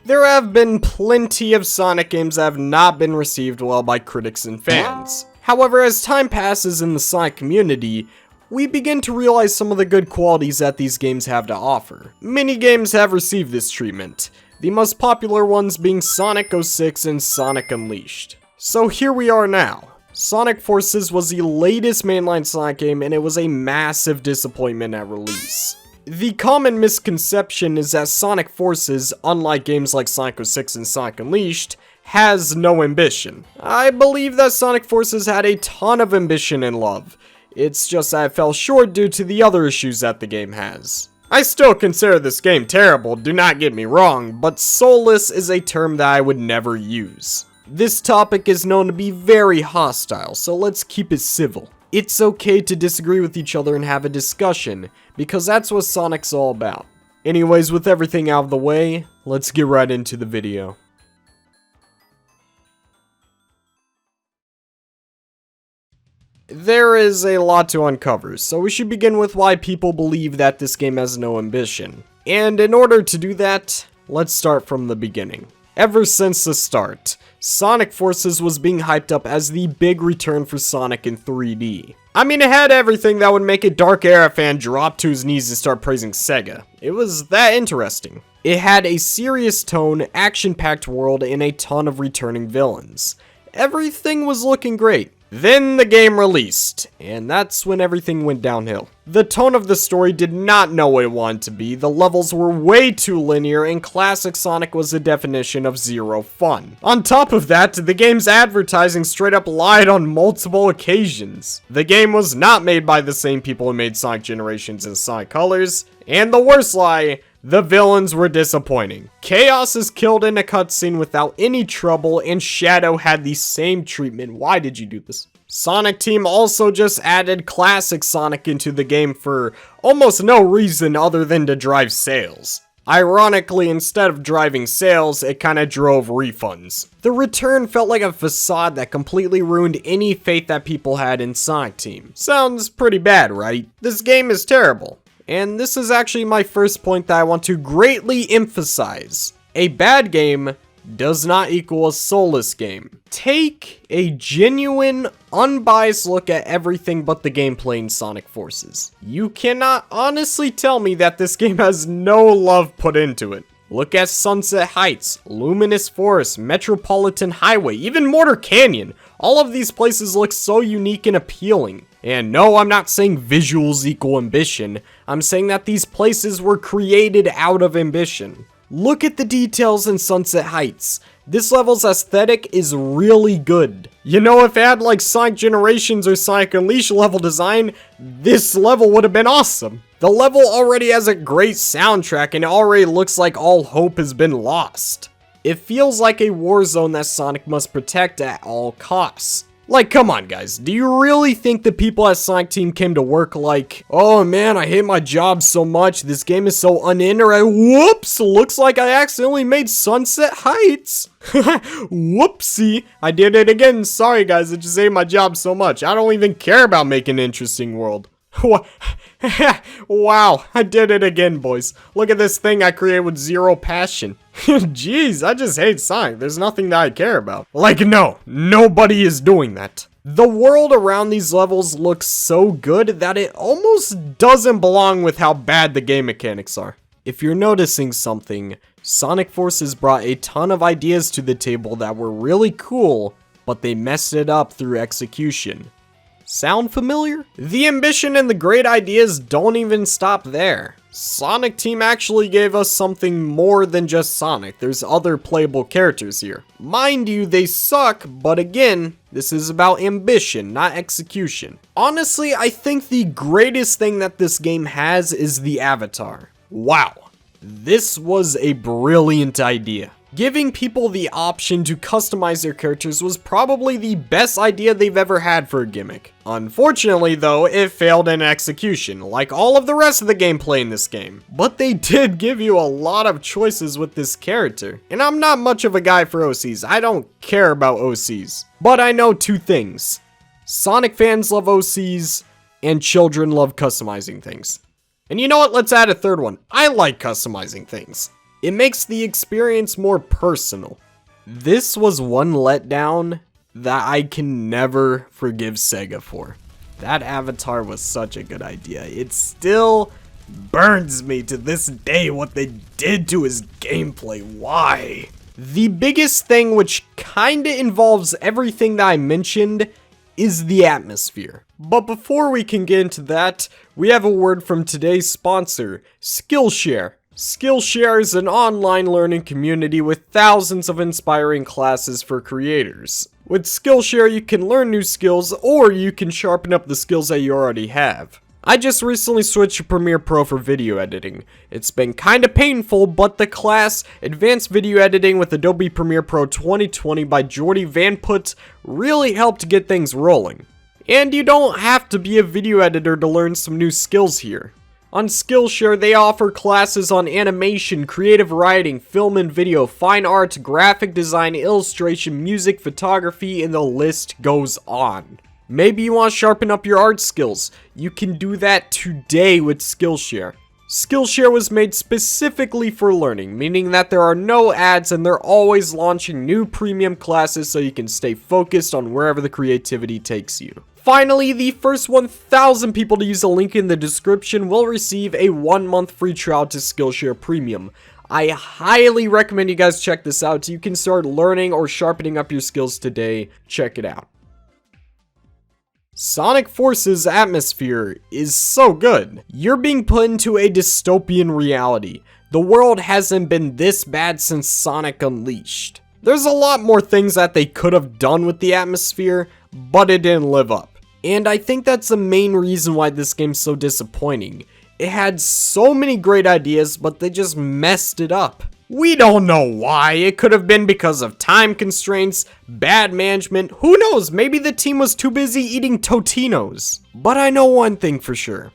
There have been plenty of Sonic games that have not been received well by critics and fans. However, as time passes in the Sonic community, we begin to realize some of the good qualities that these games have to offer. Many games have received this treatment, the most popular ones being Sonic 06 and Sonic Unleashed. So here we are now. Sonic Forces was the latest mainline Sonic game, and it was a massive disappointment at release. The common misconception is that Sonic Forces, unlike games like Sonic 06 and Sonic Unleashed, has no ambition. I believe that Sonic Forces had a ton of ambition and love. It's just that it fell short due to the other issues that the game has. I still consider this game terrible, do not get me wrong, but soulless is a term that I would never use. This topic is known to be very hostile, so let's keep it civil. It's okay to disagree with each other and have a discussion, because that's what Sonic's all about. Anyways, with everything out of the way, let's get right into the video. There is a lot to uncover, so we should begin with why people believe that this game has no ambition. And in order to do that, let's start from the beginning. Ever since the start, Sonic Forces was being hyped up as the big return for Sonic in 3D. I mean, it had everything that would make a Dark Era fan drop to his knees and start praising Sega. It was that interesting. It had a serious tone, action-packed world, and a ton of returning villains. Everything was looking great. Then the game released, and that's when everything went downhill. The tone of the story did not know what it wanted to be, the levels were way too linear, and classic Sonic was the definition of zero fun. On top of that, the game's advertising straight up lied on multiple occasions. The game was not made by the same people who made Sonic Generations and Sonic Colors, and the worst lie, the villains were disappointing. Chaos is killed in a cutscene without any trouble, and Shadow had the same treatment. Why did you do this? Sonic Team also just added classic Sonic into the game for almost no reason other than to drive sales. Ironically, instead of driving sales, it kinda drove refunds. The return felt like a facade that completely ruined any faith that people had in Sonic Team. Sounds pretty bad, right? This game is terrible. And this is actually my first point that I want to greatly emphasize. A bad game does not equal a soulless game. Take a genuine, unbiased look at everything but the gameplay in Sonic Forces. You cannot honestly tell me that this game has no love put into it. Look at Sunset Heights, Luminous Forest, Metropolitan Highway, even Mortar Canyon. All of these places look so unique and appealing. And no, I'm not saying visuals equal ambition. I'm saying that these places were created out of ambition. Look at the details in Sunset Heights. This level's aesthetic is really good. You know, if it had like Sonic Generations or Sonic Unleashed level design, this level would have been awesome. The level already has a great soundtrack and it already looks like all hope has been lost. It feels like a war zone that Sonic must protect at all costs. Like, come on guys, do you really think the people at Sonic Team came to work like, oh man, I hate my job so much, this game is so uninteresting, whoops, looks like I accidentally made Sunset Heights. Whoopsie, I did it again, sorry guys, I just hate my job so much, I don't even care about making an interesting world. Wow, I did it again, boys. Look at this thing I created with zero passion. Jeez, I just hate Sonic. There's nothing that I care about. Like, no, nobody is doing that. The world around these levels looks so good that it almost doesn't belong with how bad the game mechanics are. If you're noticing something, Sonic Forces brought a ton of ideas to the table that were really cool, but they messed it up through execution. Sound familiar? The ambition and the great ideas don't even stop there. Sonic Team actually gave us something more than just Sonic. There's other playable characters here. Mind you, they suck, but again, this is about ambition, not execution. Honestly, I think the greatest thing that this game has is the avatar. Wow, this was a brilliant idea. Giving people the option to customize their characters was probably the best idea they've ever had for a gimmick. Unfortunately though, it failed in execution, like all of the rest of the gameplay in this game. But they did give you a lot of choices with this character. And I'm not much of a guy for OCs, I don't care about OCs. But I know two things. Sonic fans love OCs, and children love customizing things. And you know what, let's add a third one. I like customizing things. It makes the experience more personal. This was one letdown that I can never forgive Sega for. That avatar was such a good idea. It still burns me to this day what they did to his gameplay. Why? The biggest thing, which kinda involves everything that I mentioned, is the atmosphere. But before we can get into that, we have a word from today's sponsor, Skillshare. Skillshare is an online learning community with thousands of inspiring classes for creators. With Skillshare, you can learn new skills, or you can sharpen up the skills that you already have. I just recently switched to Premiere Pro for video editing. It's been kinda painful, but the class, Advanced Video Editing with Adobe Premiere Pro 2020 by Jordy Van Put, really helped get things rolling. And you don't have to be a video editor to learn some new skills here. On Skillshare, they offer classes on animation, creative writing, film and video, fine art, graphic design, illustration, music, photography, and the list goes on. Maybe you want to sharpen up your art skills. You can do that today with Skillshare. Skillshare was made specifically for learning, meaning that there are no ads and they're always launching new premium classes so you can stay focused on wherever the creativity takes you. Finally, the first 1,000 people to use the link in the description will receive a 1-month free trial to Skillshare Premium. I highly recommend you guys check this out so you can start learning or sharpening up your skills today. Check it out. Sonic Force's atmosphere is so good. You're being put into a dystopian reality. The world hasn't been this bad since Sonic Unleashed. There's a lot more things that they could have done with the atmosphere, but it didn't live up. And I think that's the main reason why this game's so disappointing. It had so many great ideas, but they just messed it up. We don't know why. It could have been because of time constraints, bad management, who knows, maybe the team was too busy eating Totinos. But I know one thing for sure.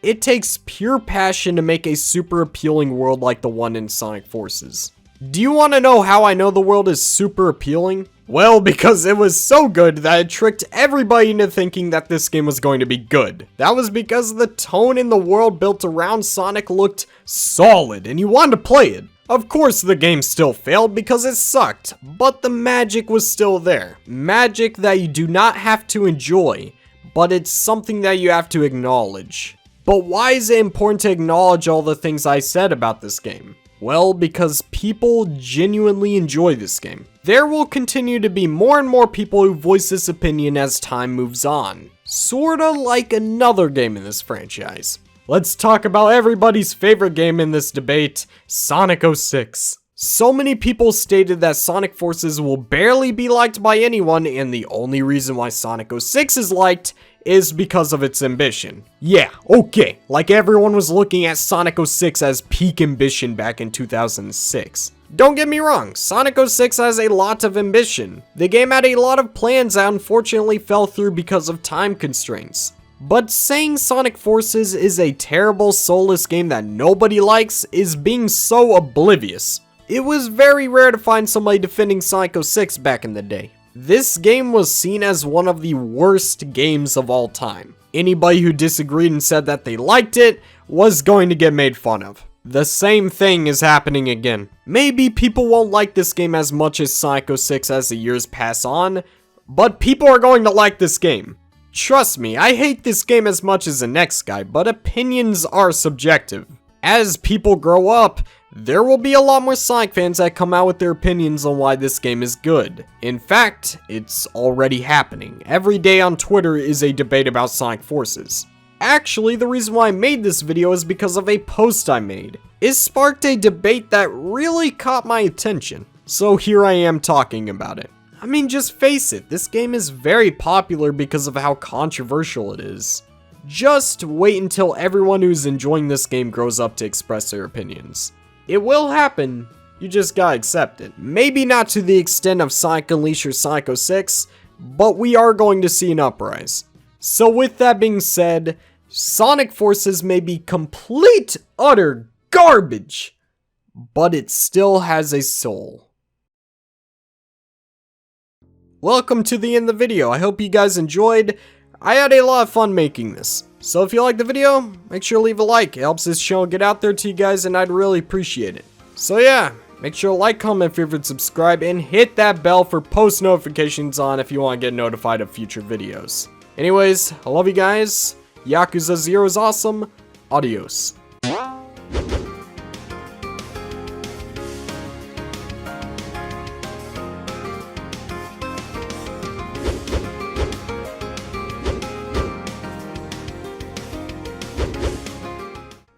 It takes pure passion to make a super appealing world like the one in Sonic Forces. Do you want to know how I know the world is super appealing? Well, because it was so good that it tricked everybody into thinking that this game was going to be good. That was because the tone in the world built around Sonic looked solid and you wanted to play it. Of course, the game still failed because it sucked, but the magic was still there. Magic that you do not have to enjoy, but it's something that you have to acknowledge. But why is it important to acknowledge all the things I said about this game? Well, because people genuinely enjoy this game. There will continue to be more and more people who voice this opinion as time moves on. Sorta like another game in this franchise. Let's talk about everybody's favorite game in this debate, Sonic 06. So many people stated that Sonic Forces will barely be liked by anyone, and the only reason why Sonic 06 is liked is because of its ambition. Yeah, okay, like everyone was looking at Sonic 06 as peak ambition back in 2006. Don't get me wrong, Sonic 06 has a lot of ambition. The game had a lot of plans that unfortunately fell through because of time constraints. But saying Sonic Forces is a terrible soulless game that nobody likes is being so oblivious. It was very rare to find somebody defending Sonic 06 back in the day. This game was seen as one of the worst games of all time. Anybody who disagreed and said that they liked it was going to get made fun of. The same thing is happening again. Maybe people won't like this game as much as Sonic 06 as the years pass on, but people are going to like this game. Trust me, I hate this game as much as the next guy, but opinions are subjective. As people grow up, there will be a lot more Sonic fans that come out with their opinions on why this game is good. In fact, it's already happening. Every day on Twitter is a debate about Sonic Forces. Actually, the reason why I made this video is because of a post I made. It sparked a debate that really caught my attention. So here I am talking about it. I mean, just face it, this game is very popular because of how controversial it is. Just wait until everyone who's enjoying this game grows up to express their opinions. It will happen, you just gotta accept it. Maybe not to the extent of Sonic Unleashed or Sonic 06, but we are going to see an uprise. So with that being said, Sonic Forces may be complete, utter garbage, but it still has a soul. Welcome to the end of the video. I hope you guys enjoyed. I had a lot of fun making this. So if you liked the video, make sure to leave a like. It helps this channel get out there to you guys and I'd really appreciate it. So yeah, make sure to like, comment, favorite, subscribe, and hit that bell for post notifications on if you want to get notified of future videos. Anyways, I love you guys. Yakuza 0 is awesome. Adios.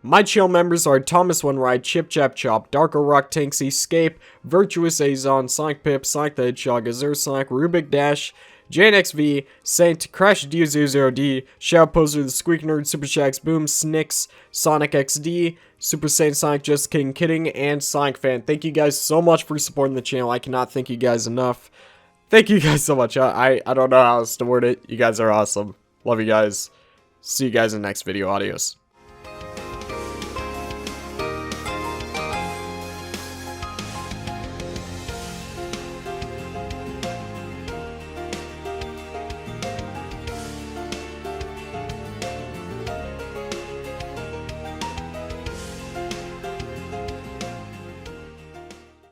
My channel members are Thomas One Ride, Chip Chap Chop, Darker Rock Tanks, Escape, Virtuous Azon, Sonic Pip, Sonic the Hedgehog, Azure Sonic, Rubik Dash, JNXV, Saint, Crash D00D, Shadow Poser, The Squeak Nerd, Super Shags Boom, Snicks, Sonic XD, Super Saiyan Sonic, Just Kidding, and Sonic Fan. Thank you guys so much for supporting the channel. I cannot thank you guys enough. Thank you guys so much. I don't know how else to word it. You guys are awesome. Love you guys. See you guys in the next video. Adios.